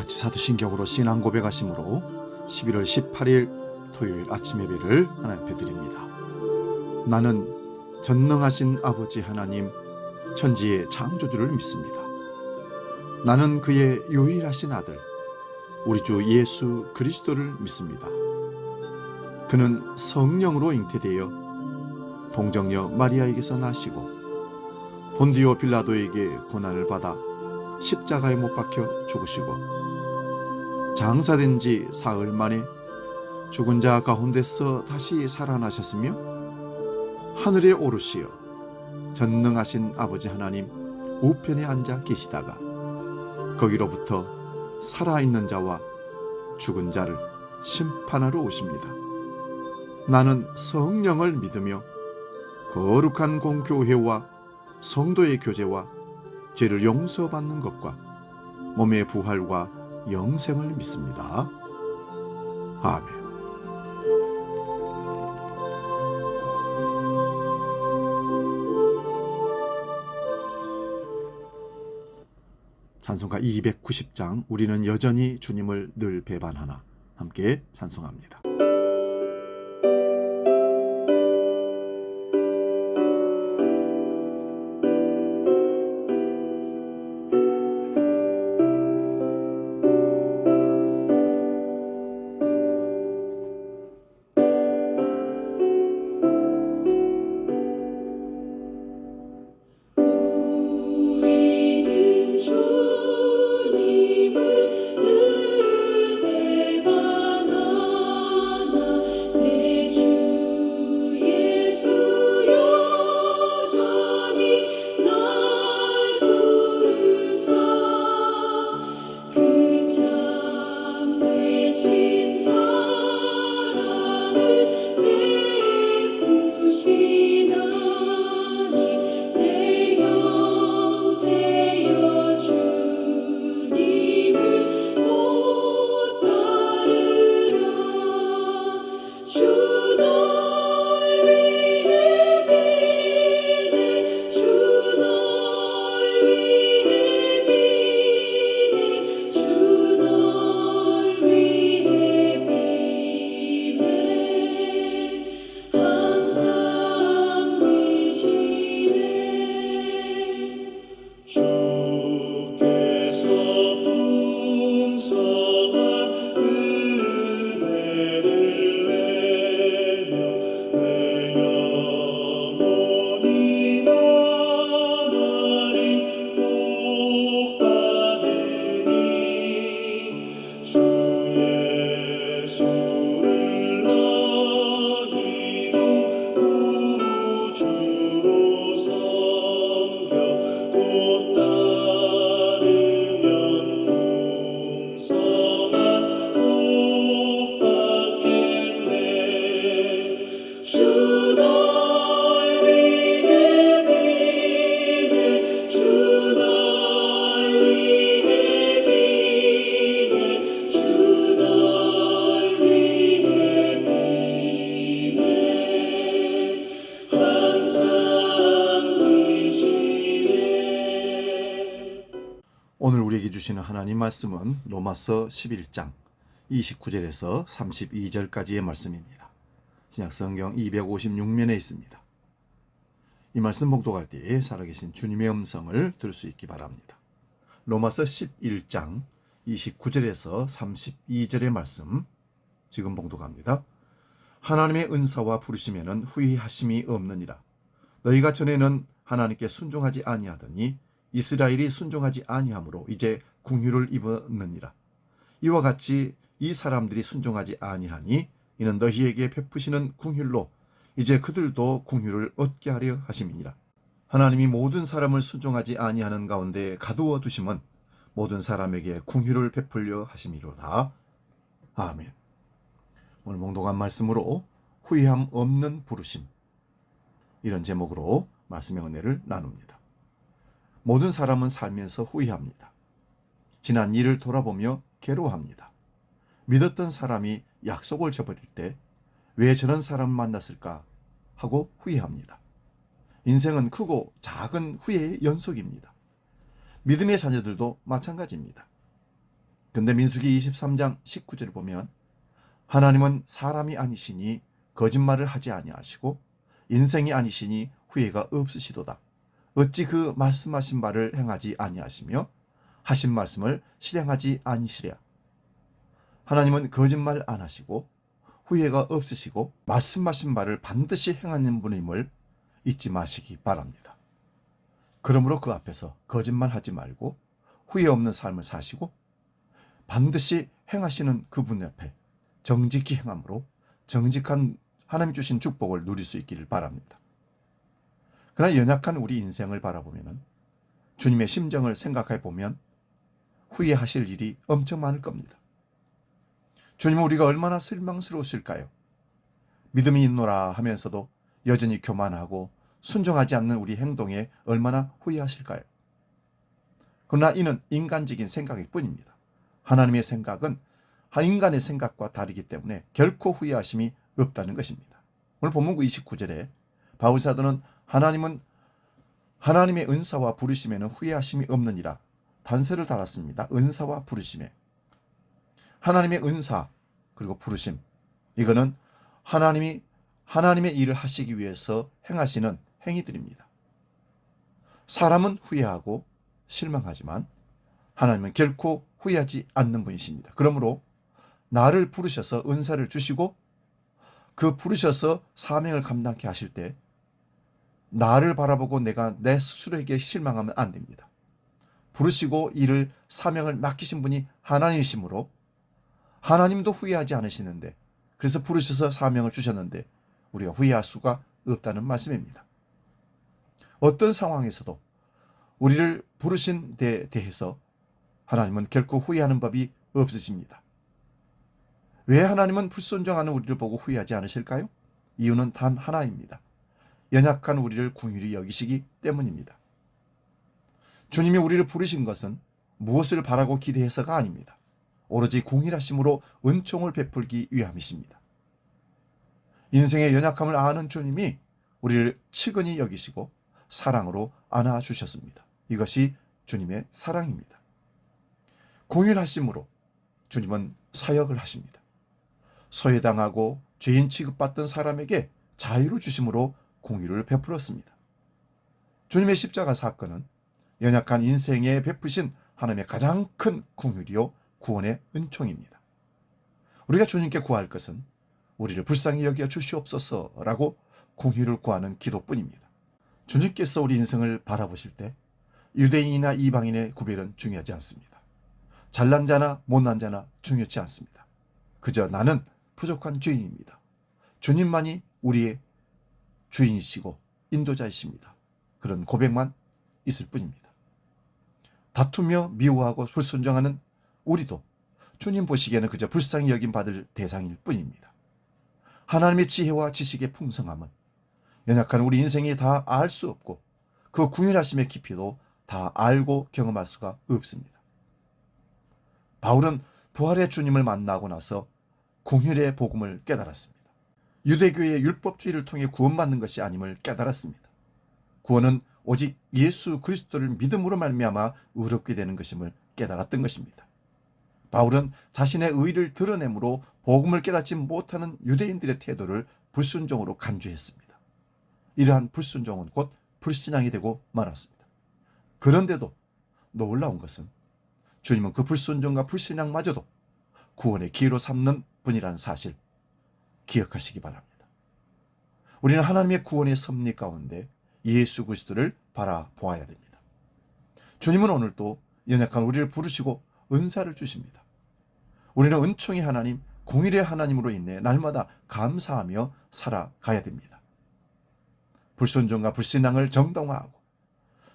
같이 사도신경으로 신앙 고백하심으로 11월 18일 토요일 아침 예배를 하나님 앞에 드립니다. 나는 전능하신 아버지 하나님 천지의 창조주를 믿습니다. 나는 그의 유일하신 아들 우리 주 예수 그리스도를 믿습니다. 그는 성령으로 잉태되어 동정녀 마리아에게서 나시고 본디오 빌라도에게 고난을 받아 십자가에 못 박혀 죽으시고 장사된 지 사흘 만에 죽은 자 가운데서 다시 살아나셨으며 하늘에 오르시어 전능하신 아버지 하나님 우편에 앉아 계시다가 거기로부터 살아있는 자와 죽은 자를 심판하러 오십니다. 나는 성령을 믿으며 거룩한 공교회와 성도의 교제와 죄를 용서받는 것과 몸의 부활과 영생을 믿습니다. 아멘. 찬송가 290장 우리는 여전히 주님을 늘 배반하나 함께 찬송합니다. 오늘 우리에게 주시는 하나님 말씀은 로마서 11장 29절에서 32절까지의 말씀입니다. 신약성경 256면에 있습니다. 이 말씀 봉독할 때에 살아계신 주님의 음성을 들을 수 있기 바랍니다. 로마서 11장 29절에서 32절의 말씀 지금 봉독합니다. 하나님의 은사와 부르심에는 후회하심이 없느니라. 너희가 전에는 하나님께 순종하지 아니하더니 이스라엘이 순종하지 아니하므로 이제 궁유를 입었느니라. 이와 같이 이 사람들이 순종하지 아니하니 이는 너희에게 베푸시는 궁율로 이제 그들도 궁율을 얻게 하려 하심이니라. 하나님이 모든 사람을 순종하지 아니하는 가운데 가두어 두심은 모든 사람에게 궁율을 베풀려 하심이로다. 아멘. 오늘 봉독한 말씀으로 후회함 없는 부르심, 이런 제목으로 말씀의 은혜를 나눕니다. 모든 사람은 살면서 후회합니다. 지난 일을 돌아보며 괴로워합니다. 믿었던 사람이 약속을 저버릴 때 왜 저런 사람을 만났을까 하고 후회합니다. 인생은 크고 작은 후회의 연속입니다. 믿음의 자녀들도 마찬가지입니다. 근데 민수기 23장 19절을 보면 하나님은 사람이 아니시니 거짓말을 하지 아니하시고 인생이 아니시니 후회가 없으시도다. 어찌 그 말씀하신 바를 행하지 아니하시며 하신 말씀을 실행하지 아니시랴. 하나님은 거짓말 안 하시고 후회가 없으시고 말씀하신 바를 반드시 행하는 분임을 잊지 마시기 바랍니다. 그러므로 그 앞에서 거짓말하지 말고 후회 없는 삶을 사시고 반드시 행하시는 그분 옆에 정직히 행함으로 정직한 하나님 주신 축복을 누릴 수 있기를 바랍니다. 그러나 연약한 우리 인생을 바라보면 주님의 심정을 생각해 보면 후회하실 일이 엄청 많을 겁니다. 주님은 우리가 얼마나 실망스러우실까요? 믿음이 있노라 하면서도 여전히 교만하고 순종하지 않는 우리 행동에 얼마나 후회하실까요? 그러나 이는 인간적인 생각일 뿐입니다. 하나님의 생각은 인간의 생각과 다르기 때문에 결코 후회하심이 없다는 것입니다. 오늘 본문구 29절에 바울 사도는 하나님의 은사와 부르심에는 후회하심이 없느니라 단서를 달았습니다. 은사와 부르심에. 하나님의 은사 그리고 부르심, 이거는 하나님의 일을 하시기 위해서 행하시는 행위들입니다. 사람은 후회하고 실망하지만 하나님은 결코 후회하지 않는 분이십니다. 그러므로 나를 부르셔서 은사를 주시고 그 부르셔서 사명을 감당케 하실 때 나를 바라보고 내가 내 스스로에게 실망하면 안 됩니다. 부르시고 일을 사명을 맡기신 분이 하나님이시므로 하나님도 후회하지 않으시는데, 그래서 부르셔서 사명을 주셨는데 우리가 후회할 수가 없다는 말씀입니다. 어떤 상황에서도 우리를 부르신 데 대해서 하나님은 결코 후회하는 법이 없으십니다. 왜 하나님은 불순종하는 우리를 보고 후회하지 않으실까요? 이유는 단 하나입니다. 연약한 우리를 긍휼히 여기시기 때문입니다. 주님이 우리를 부르신 것은 무엇을 바라고 기대해서가 아닙니다. 오로지 긍휼하심으로 은총을 베풀기 위함이십니다. 인생의 연약함을 아는 주님이 우리를 측은히 여기시고 사랑으로 안아주셨습니다. 이것이 주님의 사랑입니다. 긍휼하심으로 주님은 사역을 하십니다. 소외당하고 죄인 취급받던 사람에게 자유를 주심으로 긍휼을 베풀었습니다. 주님의 십자가 사건은 연약한 인생에 베푸신 하나님의 가장 큰 긍휼이요 구원의 은총입니다. 우리가 주님께 구할 것은 우리를 불쌍히 여겨 주시옵소서라고 긍휼을 구하는 기도뿐입니다. 주님께서 우리 인생을 바라보실 때 유대인이나 이방인의 구별은 중요하지 않습니다. 잘난 자나 못난 자나 중요치 않습니다. 그저 나는 부족한 죄인입니다. 주님만이 우리의 주인이시고 인도자이십니다. 그런 고백만 있을 뿐입니다. 다투며 미워하고 불순종하는 우리도 주님 보시기에는 그저 불쌍히 여김 받을 대상일 뿐입니다. 하나님의 지혜와 지식의 풍성함은 연약한 우리 인생이 다 알 수 없고 그 긍휼하심의 깊이도 다 알고 경험할 수가 없습니다. 바울은 부활의 주님을 만나고 나서 긍휼의 복음을 깨달았습니다. 유대교의 율법주의를 통해 구원받는 것이 아님을 깨달았습니다. 구원은 오직 예수 그리스도를 믿음으로 말미암아 의롭게 되는 것임을 깨달았던 것입니다. 바울은 자신의 의를 드러내므로 복음을 깨닫지 못하는 유대인들의 태도를 불순종으로 간주했습니다. 이러한 불순종은 곧 불신앙이 되고 말았습니다. 그런데도 놀라운 것은 주님은 그 불순종과 불신앙마저도 구원의 기회로 삼는 분이라는 사실 기억하시기 바랍니다. 우리는 하나님의 구원의 섭리 가운데 예수 그리스도를 바라보아야 됩니다. 주님은 오늘도 연약한 우리를 부르시고 은사를 주십니다. 우리는 은총의 하나님, 공의의 하나님으로 인해 날마다 감사하며 살아가야 됩니다. 불순종과 불신앙을 정당화하고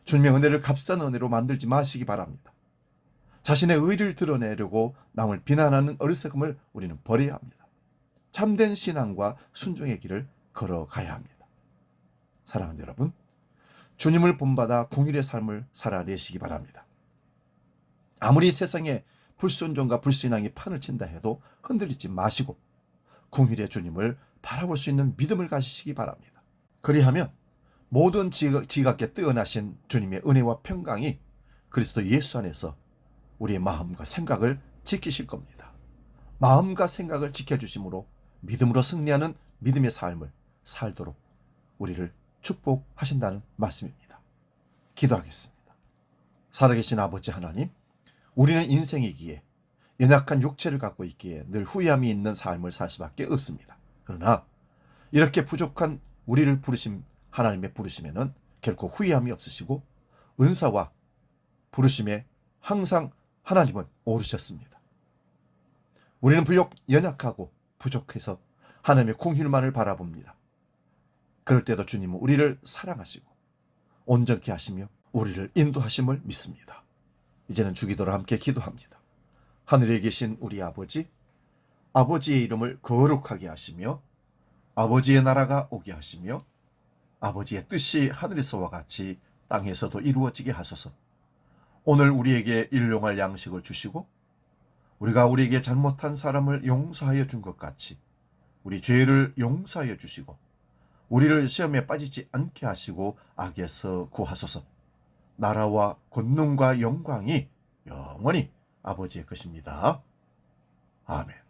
주님의 은혜를 값싼 은혜로 만들지 마시기 바랍니다. 자신의 의를 드러내려고 남을 비난하는 어리석음을 우리는 버려야 합니다. 참된 신앙과 순종의 길을 걸어가야 합니다. 사랑하는 여러분, 주님을 본받아 공의의 삶을 살아내시기 바랍니다. 아무리 세상에 불순종과 불신앙이 판을 친다 해도 흔들리지 마시고 공의의 주님을 바라볼 수 있는 믿음을 가지시기 바랍니다. 그리하면 모든 지각에 뛰어나신 주님의 은혜와 평강이 그리스도 예수 안에서 우리의 마음과 생각을 지키실 겁니다. 마음과 생각을 지켜주심으로 믿음으로 승리하는 믿음의 삶을 살도록 우리를 축복하신다는 말씀입니다. 기도하겠습니다. 살아계신 아버지 하나님, 우리는 인생이기에 연약한 육체를 갖고 있기에 늘 후회함이 있는 삶을 살 수밖에 없습니다. 그러나 이렇게 부족한 우리를 부르신 하나님의 부르심에는 결코 후회함이 없으시고 은사와 부르심에 항상 하나님은 오르셨습니다. 우리는 비록 연약하고 부족해서 하나님의 궁휼만을 바라봅니다. 그럴 때도 주님은 우리를 사랑하시고 온전케 하시며 우리를 인도하심을 믿습니다. 이제는 주기도로 함께 기도합니다. 하늘에 계신 우리 아버지, 아버지의 이름을 거룩하게 하시며 아버지의 나라가 오게 하시며 아버지의 뜻이 하늘에서와 같이 땅에서도 이루어지게 하소서. 오늘 우리에게 일용할 양식을 주시고 우리가 우리에게 잘못한 사람을 용서하여 준 것 같이 우리 죄를 용서하여 주시고 우리를 시험에 빠지지 않게 하시고 악에서 구하소서. 나라와 권능과 영광이 영원히 아버지의 것입니다. 아멘.